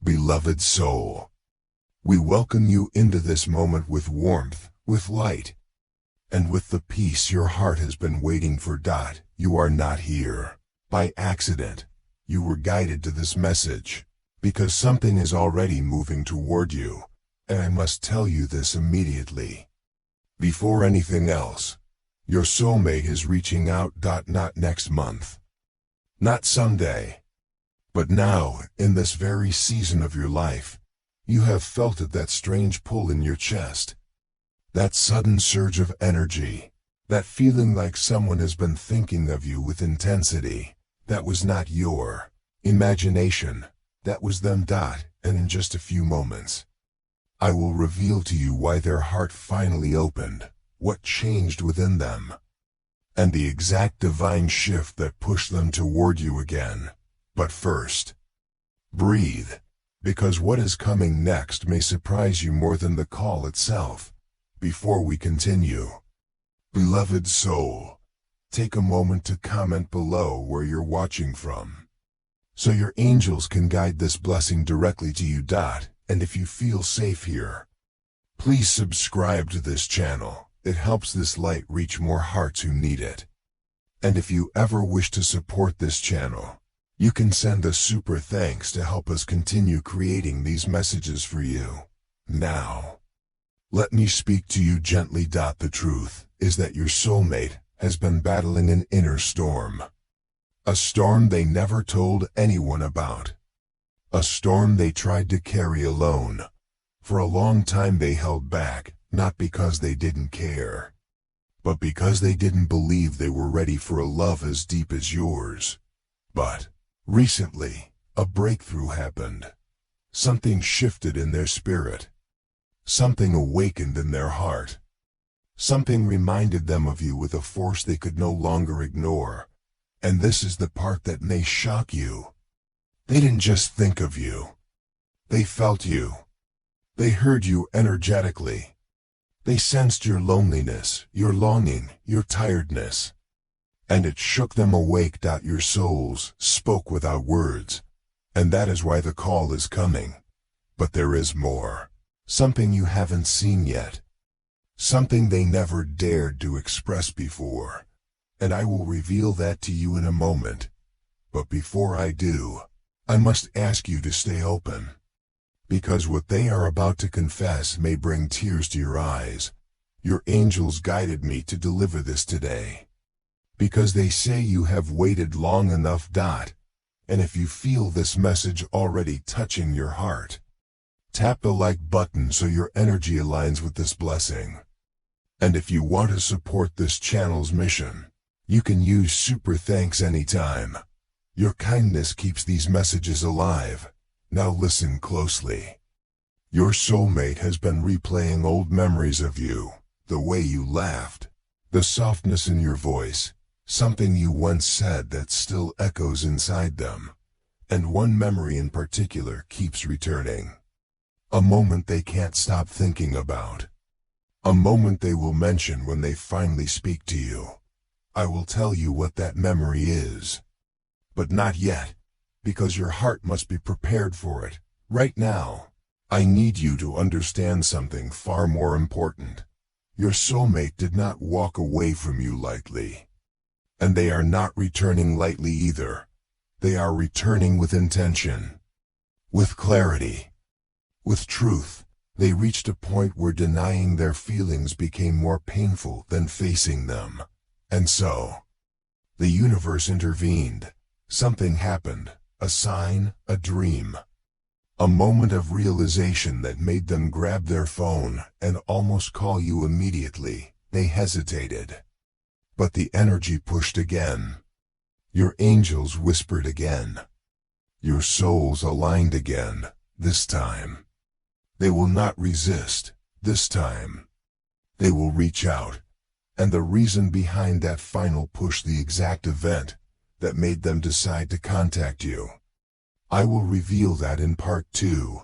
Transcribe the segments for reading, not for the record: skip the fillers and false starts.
Beloved soul, we welcome you into this moment with warmth, with light, and with the peace your heart has been waiting for. You are not here by accident. You were guided to this message because something is already moving toward you, and I must tell you this immediately. Before anything else, your soulmate is reaching out. Not next month, not someday, but now, in this very season of your life. You have felt it, that strange pull in your chest, that sudden surge of energy, that feeling like someone has been thinking of you with intensity. That was not your imagination, that was them. And in just a few moments, I will reveal to you why their heart finally opened, what changed within them, and the exact divine shift that pushed them toward you again. But first, breathe, because what is coming next may surprise you more than the call itself. Before we continue, beloved soul, take a moment to comment below where you're watching from, so your angels can guide this blessing directly to you. And if you feel safe here, please subscribe to this channel. It helps this light reach more hearts who need it. And if you ever wish to support this channel, you can send a super thanks to help us continue creating these messages for you. Now, let me speak to you gently. The truth is that your soulmate has been battling an inner storm. A storm they never told anyone about. A storm they tried to carry alone. For a long time they held back, not because they didn't care, but because they didn't believe they were ready for a love as deep as yours. But recently, a breakthrough happened. Something shifted in their spirit. Something awakened in their heart. Something reminded them of you with a force they could no longer ignore. And this is the part that may shock you. They didn't just think of you. They felt you. They heard you energetically. They sensed your loneliness, your longing, your tiredness. And it shook them awake. Your souls spoke without words. And that is why the call is coming. But there is more. Something you haven't seen yet. Something they never dared to express before. And I will reveal that to you in a moment. But before I do, I must ask you to stay open. Because what they are about to confess may bring tears to your eyes. Your angels guided me to deliver this today. Because they say you have waited long enough. And if you feel this message already touching your heart, tap the like button so your energy aligns with this blessing. And if you want to support this channel's mission, you can use super thanks anytime. Your kindness keeps these messages alive. Now listen closely. Your soulmate has been replaying old memories of you, the way you laughed, the softness in your voice, something you once said that still echoes inside them. And one memory in particular keeps returning. A moment they can't stop thinking about. A moment they will mention when they finally speak to you. I will tell you what that memory is. But not yet, because your heart must be prepared for it. Right now, I need you to understand something far more important. Your soulmate did not walk away from you lightly. And they are not returning lightly either. They are returning with intention, with clarity, with truth. They reached a point where denying their feelings became more painful than facing them. And so, the universe intervened. Something happened, a sign, a dream. A moment of realization that made them grab their phone and almost call you immediately. They hesitated. But the energy pushed again. Your angels whispered again. Your souls aligned again, this time. They will not resist, this time. They will reach out. And the reason behind that final push, the exact event that made them decide to contact you, I will reveal that in part 2.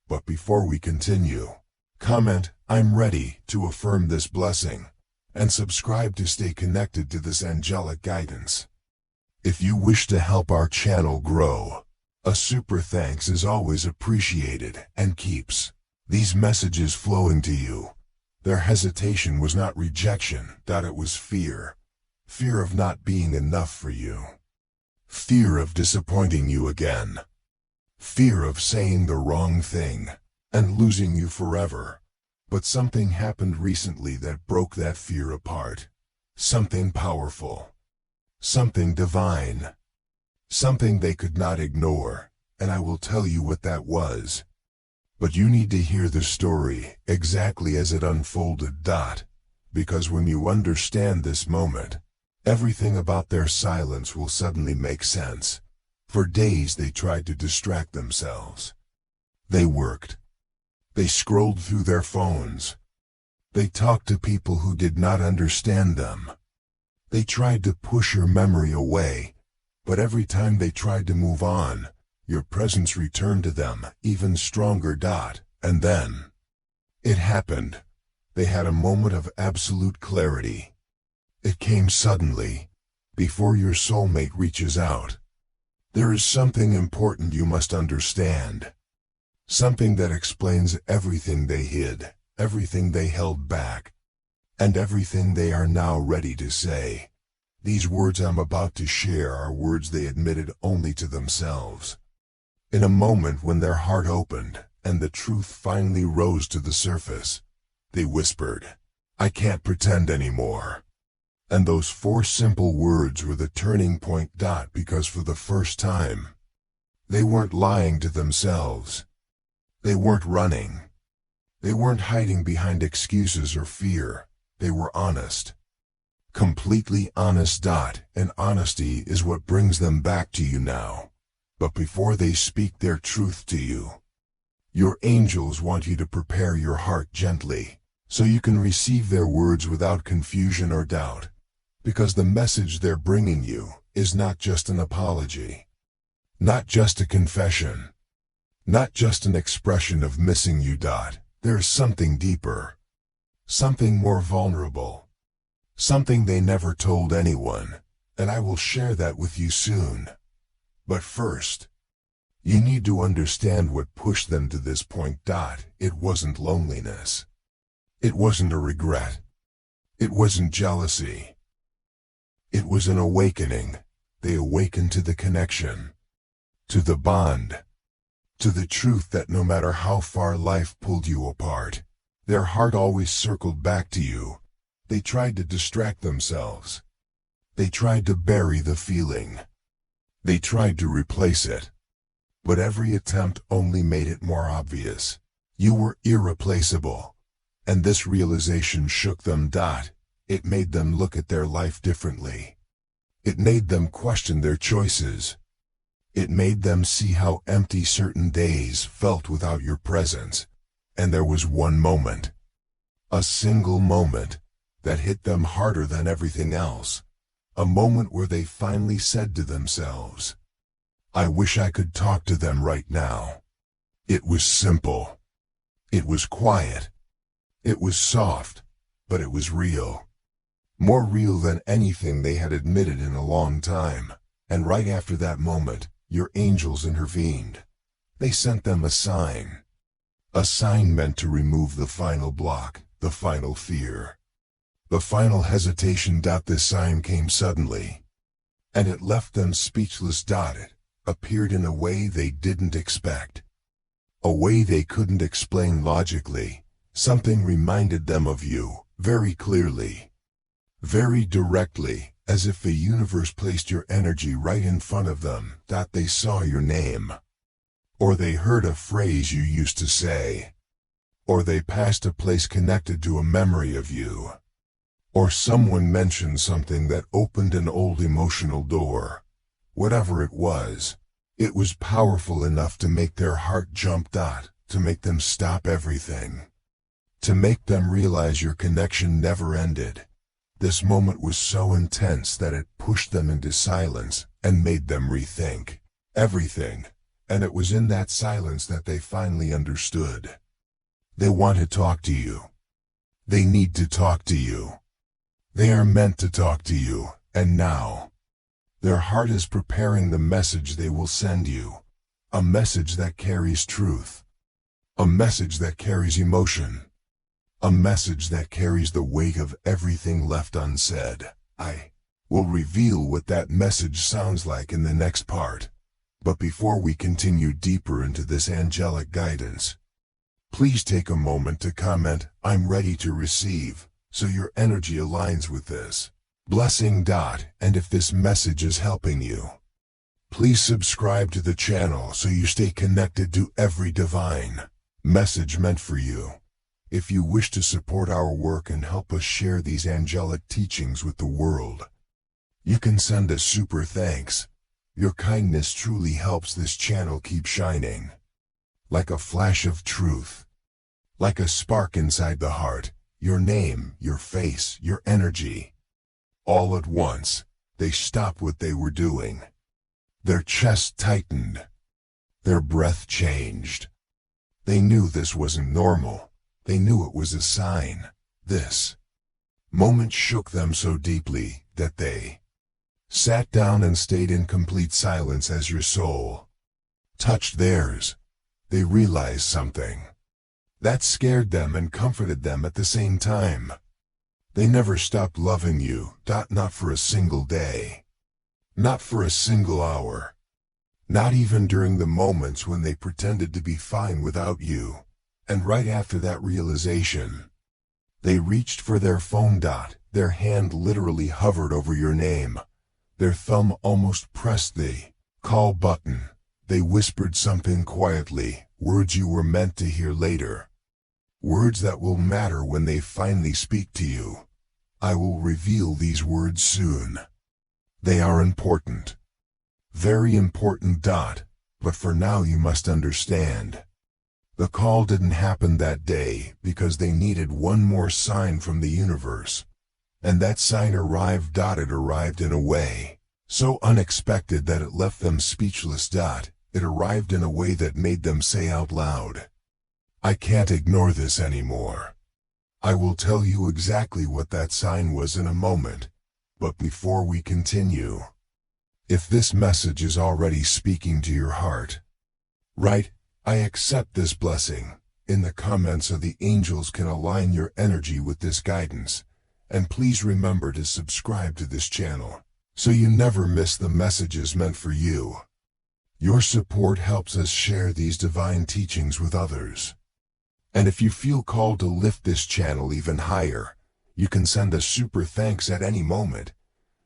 But before we continue, comment, "I'm ready," to affirm this blessing, and subscribe to stay connected to this angelic guidance. If you wish to help our channel grow, A super thanks is always appreciated and keeps these messages flowing to you. Their hesitation was not rejection, that it was fear. Fear of not being enough for you. Fear of disappointing you again. Fear of saying the wrong thing and losing you forever. But something happened recently that broke that fear apart. Something powerful. Something divine. Something they could not ignore, and I will tell you what that was. But you need to hear the story exactly as it unfolded. Because when you understand this moment, everything about their silence will suddenly make sense. For days they tried to distract themselves. They worked. They scrolled through their phones. They talked to people who did not understand them. They tried to push your memory away, but every time they tried to move on, your presence returned to them, even stronger. And then, it happened. They had a moment of absolute clarity. It came suddenly, before your soulmate reaches out. There is something important you must understand. Something that explains everything they hid, everything they held back, and everything they are now ready to say. These words I'm about to share are words they admitted only to themselves. In a moment when their heart opened, and the truth finally rose to the surface, they whispered, "I can't pretend anymore." And those 4 simple words were the turning point. Because for the first time, they weren't lying to themselves. They weren't running. They weren't hiding behind excuses or fear. They were honest. Completely honest. And honesty is what brings them back to you now. But before they speak their truth to you, your angels want you to prepare your heart gently, so you can receive their words without confusion or doubt. Because the message they're bringing you is not just an apology, not just a confession, not just an expression of missing you. There's something deeper, something more vulnerable, something they never told anyone, and I will share that with you soon. But first, you need to understand what pushed them to this point. It wasn't loneliness. It wasn't a regret. It wasn't jealousy. It was an awakening. They awakened to the connection, to the bond, to the truth that no matter how far life pulled you apart, their heart always circled back to you. They tried to distract themselves. They tried to bury the feeling. They tried to replace it. But every attempt only made it more obvious. You were irreplaceable. And this realization shook them. It made them look at their life differently. It made them question their choices. It made them see how empty certain days felt without your presence. And there was one moment, a single moment, that hit them harder than everything else. A moment where they finally said to themselves, "I wish I could talk to them right now." It was simple. It was quiet. It was soft, but it was real. More real than anything they had admitted in a long time. And right after that moment, your angels intervened. They sent them a sign. A sign meant to remove the final block, the final fear, the final hesitation. This sign came suddenly, and it left them speechless. It appeared in a way they didn't expect, a way they couldn't explain logically. Something reminded them of you, very clearly, very directly, as if the universe placed your energy right in front of them. They saw your name, or they heard a phrase you used to say, or they passed a place connected to a memory of you, or someone mentioned something that opened an old emotional door. Whatever it was powerful enough to make their heart jump. To make them stop everything, to make them realize your connection never ended. This moment was so intense that it pushed them into silence and made them rethink everything. And it was in that silence that they finally understood. They want to talk to you. They need to talk to you. They are meant to talk to you, and now, their heart is preparing the message they will send you. A message that carries truth. A message that carries emotion. A message that carries the weight of everything left unsaid. I will reveal what that message sounds like in the next part. But before we continue deeper into this angelic guidance, please take a moment to comment, "I'm ready to receive," so your energy aligns with this blessing. And if this message is helping you, please subscribe to the channel so you stay connected to every divine message meant for you. If you wish to support our work and help us share these angelic teachings with the world, you can send a super thanks. Your kindness truly helps this channel keep shining. Like a flash of truth. Like a spark inside the heart. Your name, your face, your energy. All at once, they stopped what they were doing. Their chest tightened. Their breath changed. They knew this wasn't normal. They knew it was a sign. This moment shook them so deeply that they sat down and stayed in complete silence. As your soul touched theirs, they realized something that scared them and comforted them at the same time. They never stopped loving you, not for a single day. Not for a single hour. Not even during the moments when they pretended to be fine without you. And right after that realization, they reached for their phone. Their hand literally hovered over your name. Their thumb almost pressed the call button. They whispered something quietly, words you were meant to hear later. Words that will matter when they finally speak to you. I will reveal these words soon. They are important. Very important. But for now you must understand. The call didn't happen that day because they needed one more sign from the universe. And that sign arrived. It arrived in a way so unexpected that it left them speechless. It arrived in a way that made them say out loud, "I can't ignore this anymore." I will tell you exactly what that sign was in a moment. But before we continue, if this message is already speaking to your heart, write, "I accept this blessing," in the comments so the angels can align your energy with this guidance. And please remember to subscribe to this channel, so you never miss the messages meant for you. Your support helps us share these divine teachings with others. And if you feel called to lift this channel even higher, you can send a super thanks at any moment.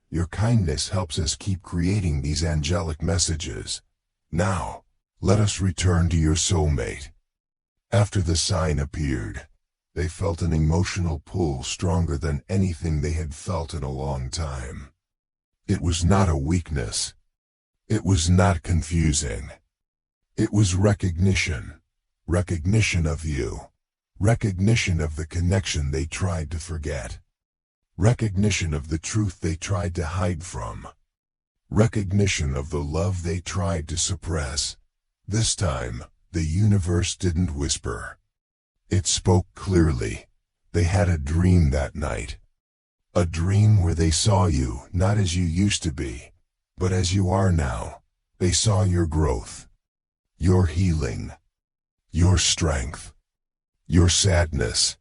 Your kindness helps us keep creating these angelic messages. Now, let us return to your soulmate. After the sign appeared, they felt an emotional pull stronger than anything they had felt in a long time. It was not a weakness. It was not confusing. It was recognition. Recognition of you. Recognition of the connection they tried to forget. Recognition of the truth they tried to hide from. Recognition of the love they tried to suppress. This time, the universe didn't whisper. It spoke clearly. They had a dream that night. A dream where they saw you not as you used to be, but as you are now. They saw your growth, your healing, your strength, your sadness,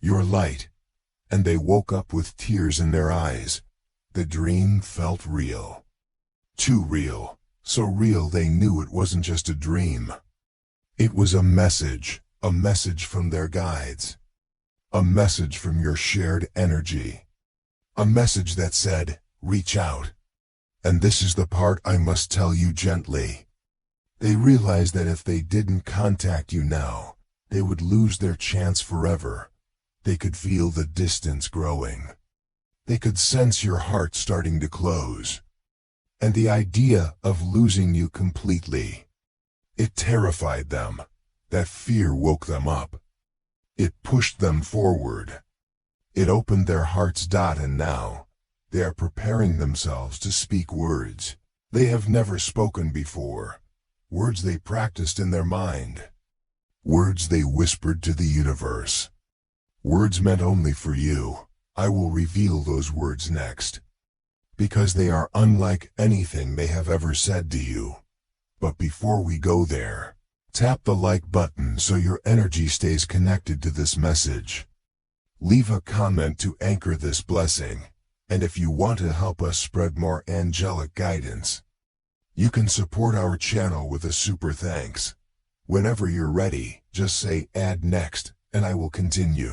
your light, and they woke up with tears in their eyes. The dream felt real. Too real, so real they knew it wasn't just a dream. It was a message from their guides. A message from your shared energy. A message that said, reach out. And this is the part I must tell you gently. They realized that if they didn't contact you now, they would lose their chance forever. They could feel the distance growing. They could sense your heart starting to close. And the idea of losing you completely, it terrified them. That fear woke them up. It pushed them forward. It opened their hearts. And now, they are preparing themselves to speak words they have never spoken before. Words they practiced in their mind. Words they whispered to the universe. Words meant only for you. I will reveal those words next. Because they are unlike anything they have ever said to you. But before we go there, tap the like button so your energy stays connected to this message. Leave a comment to anchor this blessing, and if you want to help us spread more angelic guidance, you can support our channel with a super thanks. Whenever you're ready, just say add next, and I will continue.